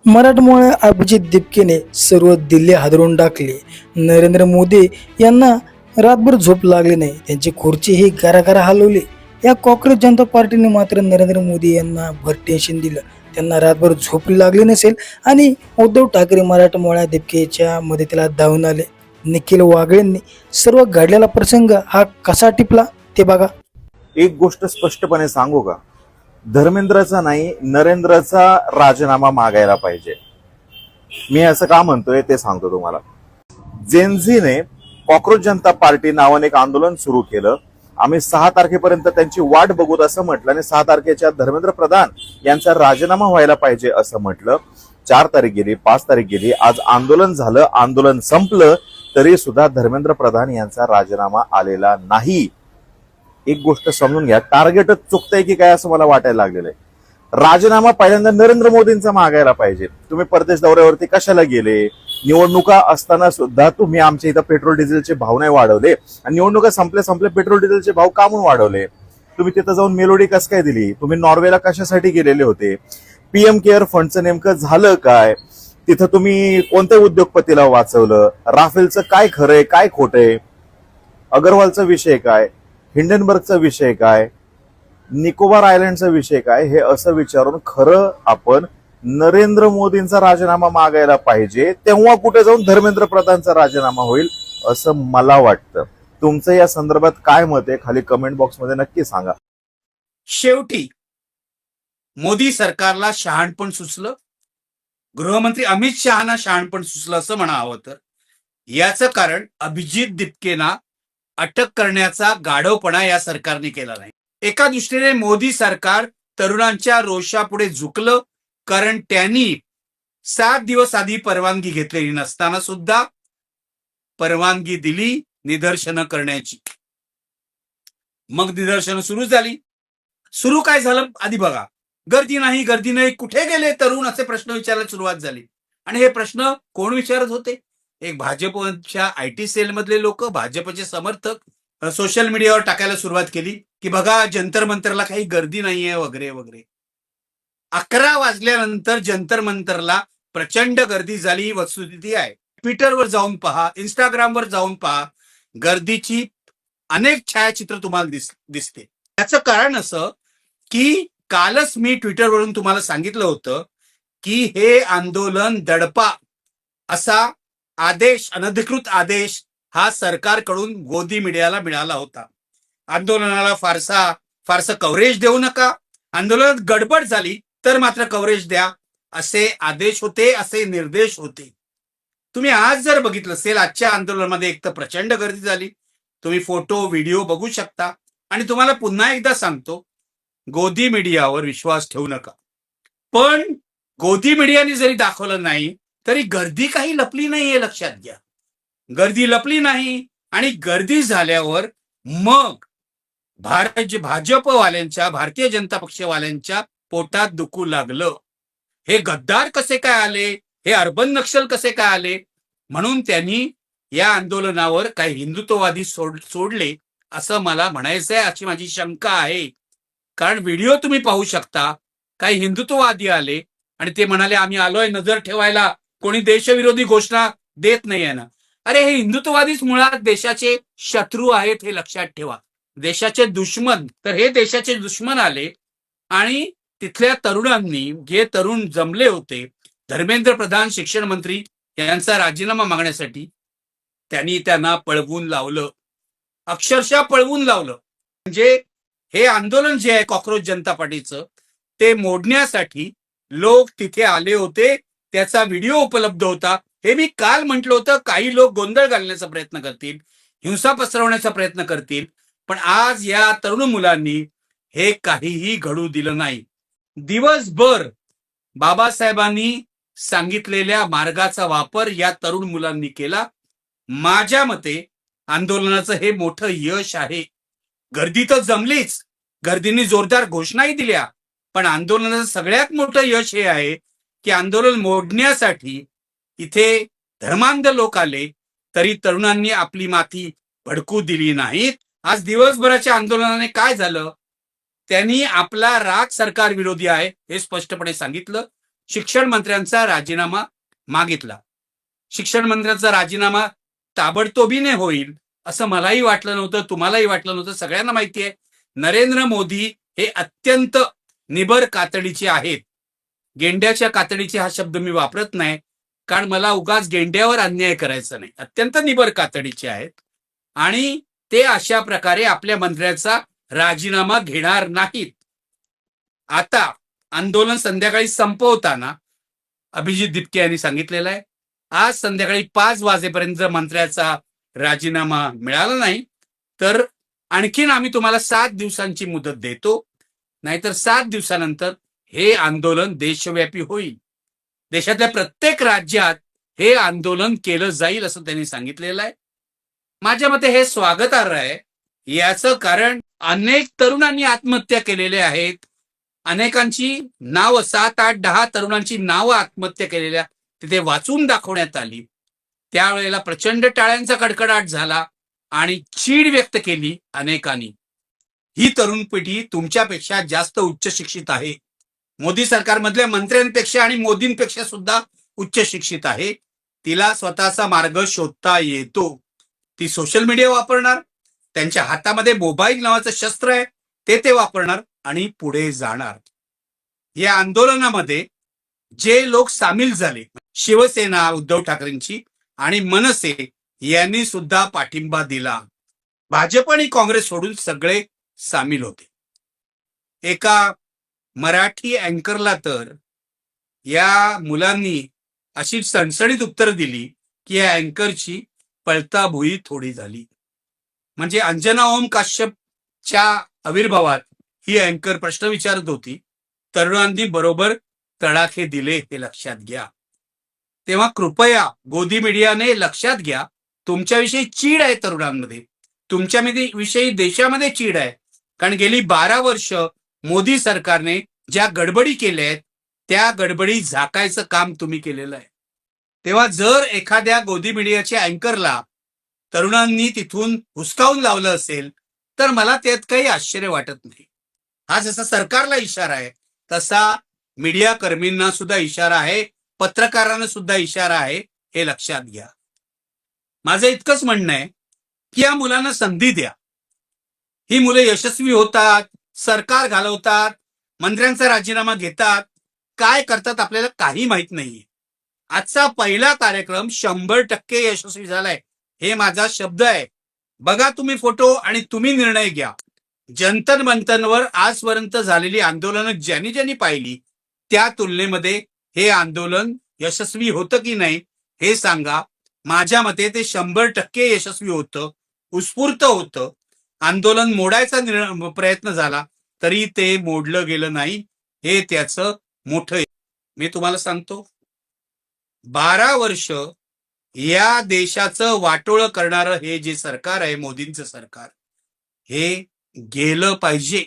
मराठमोळ्या अभिजित दिपकेने सर्व दिल्ली हादरून टाकली. नरेंद्र मोदी यांना रातभर झोप लागली नाही. त्यांची खुर्ची ही घराघरा हलवली. या कॉक्रोच जनता पार्टीने मात्र नरेंद्र मोदी यांना भर टेन्शन दिलं. त्यांना रातभर झोप लागली नसेल आणि उद्धव ठाकरे मराठमोळ्या दिपकेच्या मदतीला धावून आले. निखिल वागळेंनी सर्व घडलेला प्रसंग हा कसा टिपला ते बघा. एक गोष्ट स्पष्टपणे सांगू का, धर्मेंद्रचा नाही नरेंद्रचा राजीनामा मागायला पाहिजे. मी असं का म्हणतोय ते सांगतो तुम्हाला. जेनझीने कॉक्रोच जनता पार्टी नावाने एक आंदोलन सुरू केलं. आम्ही 6 तारखेपर्यंत त्यांची वाट बघूत असं म्हटलं आणि 6 तारखेच्या धर्मेंद्र प्रधान यांचा राजीनामा व्हायला पाहिजे असं म्हटलं. 4 तारीख गेली, 5 तारीख गेली, आज आंदोलन झालं, आंदोलन संपलं, तरी सुद्धा धर्मेंद्र प्रधान यांचा राजीनामा आलेला नाही. एक गोष्ट समजून घ्या, टार्गेटच चुकतंय की काय असं मला वाटायला लागलेलं आहे. राजीनामा पहिल्यांदा नरेंद्र मोदींचा मागायला पाहिजे. तुम्ही परदेश दौऱ्यावरती कशाला गेले? निवडणुका असताना सुद्धा तुम्ही आमच्या इथं पेट्रोल डिझेलचे भाव नाही वाढवले आणि निवडणुका संपले पेट्रोल डिझेलचे भाव का म्हणून वाढवले? तुम्ही तिथं जाऊन मेलोडी कस काय दिली? तुम्ही नॉर्वेला कशासाठी गेलेले होते? पीएम केअर फंडचं नेमकं झालं काय? तिथं तुम्ही कोणत्या उद्योगपतीला वाचवलं? राफेलचं काय खरंय काय खोटंय? अगरवालचा विषय काय? हिंडनबर्गचा विषय काय? निकोबार आयलंडचा विषय काय? हे असं विचारून खरं आपण नरेंद्र मोदींचा राजीनामा मागायला पाहिजे. तेव्हा कुठे जाऊन धर्मेंद्र प्रधानचा राजीनामा होईल असं मला वाटतं. तुमचं या संदर्भात काय मत आहे खाली कमेंट बॉक्समध्ये नक्की सांगा. शेवटी मोदी सरकारला शहाणपण सुचलं, गृहमंत्री अमित शहाना शहाणपण सुचलं असं म्हणावं तर. याचं कारण अभिजित दिपकेना अटक करण्याचा गाढवपणा या सरकारने केला नाही. एका दृष्टीने मोदी सरकार तरुणांच्या रोषापुढे झुकलं, कारण त्यांनी 7 दिवस आधी परवानगी घेतलेली नसताना सुद्धा परवानगी दिली निदर्शनं करण्याची. मग निदर्शनं सुरू झाली. सुरू काय झालं आधी बघा. गर्दी नाही, गर्दी नाही, कुठे गेले तरुण असे प्रश्न विचारायला सुरुवात झाली. आणि हे प्रश्न कोण विचारत होते? एक भाजपच्या IT सेलमधले लोक, भाजपचे समर्थक सोशल मीडियावर टाकायला सुरुवात केली की बघा जंतर मंतरला काही गर्दी नाहीये वगैरे वगैरे. 11 वाजल्यानंतर जंतर मंतरला प्रचंड गर्दी झाली. वस्तुस्थिती आहे, ट्विटरवर जाऊन पहा, इंस्टाग्रामवर जाऊन पहा, गर्दीची अनेक छायाचित्र तुम्हाला दिसते. याचं कारण असं की कालच मी ट्विटरवरून तुम्हाला सांगितलं होतं की हे आंदोलन दडपा असा आदेश, अनधिकृत आदेश हा सरकारकडून गोदी मीडियाला मिळाला होता. आंदोलनाला फारसं कव्हरेज देऊ नका, आंदोलनात गडबड झाली तर मात्र कव्हरेज द्या, असे आदेश होते, असे निर्देश होते. तुम्ही आज जर बघितलं असेल, आजच्या आंदोलनामध्ये एक तर प्रचंड गर्दी झाली. तुम्ही फोटो व्हिडिओ बघू शकता. आणि तुम्हाला पुन्हा एकदा सांगतो, गोदी मीडियावर विश्वास ठेवू नका. पण गोदी मीडियाने जरी दाखवलं नाही तरी गर्दी काही लपली नाहीये, लक्षात घ्या. गर्दी लपली नाही. आणि गर्दी झाल्यावर मग भाजपवाल्यांच्या, भारतीय जनता पक्षवाल्यांच्या पोटात दुखू लागलं. हे गद्दार कसे काय आले? हे अर्बन नक्षल कसे काय आले? म्हणून त्यांनी या आंदोलनावर काही हिंदुत्ववादी सोडले असं मला म्हणायचंय, अशी माझी शंका आहे. कारण व्हिडिओ तुम्ही पाहू शकता, काही हिंदुत्ववादी आले आणि ते म्हणाले आम्ही आलोय नजर ठेवायला, कोणी देशविरोधी घोषणा देत नाहीये ना. अरे हे हिंदुत्ववादीच मुळात देशाचे शत्रू आहेत, हे लक्षात ठेवा. देशाचे दुश्मन. तर हे देशाचे दुश्मन आले आणि तिथल्या तरुणांनी, जे तरुण जमले होते, धर्मेंद्र प्रधान शिक्षण मंत्री यांचा राजीनामा मागण्यासाठी, त्यांनी त्यांना पळवून लावलं, अक्षरशः पळवून लावलं. म्हणजे हे आंदोलन जे आहे कॉक्रोच जनता पार्टीचं, ते मोडण्यासाठी लोक तिथे आले होते. त्याचा व्हिडिओ उपलब्ध होता. हे मी काल म्हटलं होतं, काही लोक गोंधळ घालण्याचा प्रयत्न करतील, हिंसा पसरवण्याचा प्रयत्न करतील. पण आज या तरुण मुलांनी हे काहीही घडू दिलं नाही. दिवसभर बाबासाहेबांनी सांगितलेल्या मार्गाचा वापर या तरुण मुलांनी केला. माझ्या मते आंदोलनाचं हे मोठं यश आहे. गर्दी तर जमलीच, गर्दीने जोरदार घोषणाही दिल्या, पण आंदोलनाचं सगळ्यात मोठं यश हे आहे की आंदोलन मोडण्यासाठी इथे धर्मांध लोक आले तरी तरुणांनी आपली माथी भडकू दिली नाहीत. आज दिवसभराच्या आंदोलनाने काय झालं? त्यांनी आपला राग सरकार विरोधी आहे हे स्पष्टपणे सांगितलं. शिक्षण मंत्र्यांचा राजीनामा मागितला. शिक्षण मंत्र्यांचा राजीनामा ताबडतोबीने होईल असं मलाही वाटलं नव्हतं, तुम्हालाही वाटलं नव्हतं. सगळ्यांना माहिती आहे नरेंद्र मोदी हे अत्यंत निबर कातडीचे आहेत. गेंड्याच्या कातडीचे हा शब्द मी वापरत नाही, कारण मला उगाच गेंड्यावर अन्याय करायचा नाही. अत्यंत निबर कातडीचे आहेत आणि ते अशा प्रकारे आपल्या मंत्र्याचा राजीनामा घेणार नाहीत. आता आंदोलन संध्याकाळी संपवताना अभिजित दिपके यांनी सांगितलेलं आहे, आज संध्याकाळी 5 वाजेपर्यंत जर मंत्र्याचा राजीनामा मिळाला नाही तर आणखीन आम्ही तुम्हाला 7 दिवसांची मुदत देतो, नाहीतर 7 दिवसानंतर हे आंदोलन देशव्यापी होईल. देशातल्या प्रत्येक राज्यात हे आंदोलन केलं जाईल असं त्यांनी सांगितलेलं आहे. माझ्या मते हे स्वागतार्ह आहे. याचं कारण अनेक तरुणांनी आत्महत्या केलेल्या आहेत. अनेकांची नावं 7, 8, 10 तरुणांची नावं आत्महत्या केलेल्या तिथे वाचून दाखवण्यात आली. त्यावेळेला प्रचंड टाळ्यांचा कडकडाट झाला आणि चीड व्यक्त केली अनेकांनी. ही तरुण पिढी तुमच्यापेक्षा जास्त उच्च शिक्षित आहे. मोदी सरकारमधल्या मंत्र्यांपेक्षा आणि मोदींपेक्षा सुद्धा उच्च शिक्षित आहे. तिला स्वतःचा मार्ग शोधता येतो. ती सोशल मीडिया वापरणार, त्यांच्या हातामध्ये मोबाईल नावाचं शस्त्र आहे ते वापरणार आणि पुढे जाणार. या आंदोलनामध्ये जे लोक सामील झाले, शिवसेना उद्धव ठाकरेंची आणि मनसे यांनी सुद्धा पाठिंबा दिला. भाजप आणि काँग्रेस सोडून सगळे सामील होते. एका मराठी अँकरला तर या मुलांनी अशी सणसणीत उत्तर दिली की या अँकरची पळता भुई थोडी झाली. म्हणजे अंजना ओम काश्यपच्या आविर्भावात ही अँकर प्रश्न विचारत होती, तरुणांनी बरोबर तडाखे दिले हे लक्षात घ्या. तेव्हा कृपया गोदी मीडियाने लक्षात घ्या, तुमच्याविषयी चीड आहे तरुणांमध्ये, तुमच्या विषयी देशामध्ये चीड आहे. कारण गेली 12 वर्ष मोदी सरकारने ज्या गडबडी केल्या आहेत त्या गडबडी झाकायचं काम तुम्ही केलेलं आहे. तेव्हा जर एखाद्या गोदी मीडियाच्या अँकरला तरुणांनी तिथून हुसकावून लावलं असेल तर मला त्यात काही आश्चर्य वाटत नाही. हा जसा सरकारला इशारा आहे तसा मीडिया कर्मींना सुद्धा इशारा आहे, पत्रकारांना सुद्धा इशारा आहे, हे लक्षात घ्या. माझं इतकंच म्हणणं आहे की या मुलांना संधी द्या. ही मुले यशस्वी होतात, सरकार घालवतात, मंत्र्यांचा राजीनामा घेतात, काय करतात आपल्याला काही माहित नाहीये. आजचा पहिला कार्यक्रम 100% यशस्वी झालाय, हे माझा शब्द आहे. बघा तुम्ही फोटो आणि तुम्ही निर्णय घ्या. जंतर मंतरवर आजपर्यंत झालेली आंदोलनं ज्यांनी ज्यांनी पाहिली त्या तुलनेमध्ये हे आंदोलन यशस्वी होतं की नाही हे सांगा. माझ्या मते ते 100% यशस्वी होतं, उत्स्फूर्त होतं. आंदोलन मोडायचा प्रयत्न झाला तरी ते मोडलं गेलं नाही, हे त्याचं मोठं. मी तुम्हाला सांगतो, 12 वर्ष या देशाचं वाटोळं करणारं हे जे सरकार आहे, मोदींचं सरकार, हे गेलं पाहिजे.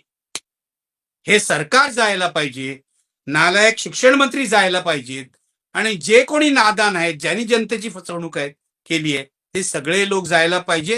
हे सरकार जायला पाहिजे. नालायक शिक्षण मंत्री जायला पाहिजेत आणि जे कोणी नादान आहेत, ज्यांनी जनतेची फसवणूक केली आहे, ते सगळे लोक जायला पाहिजेत.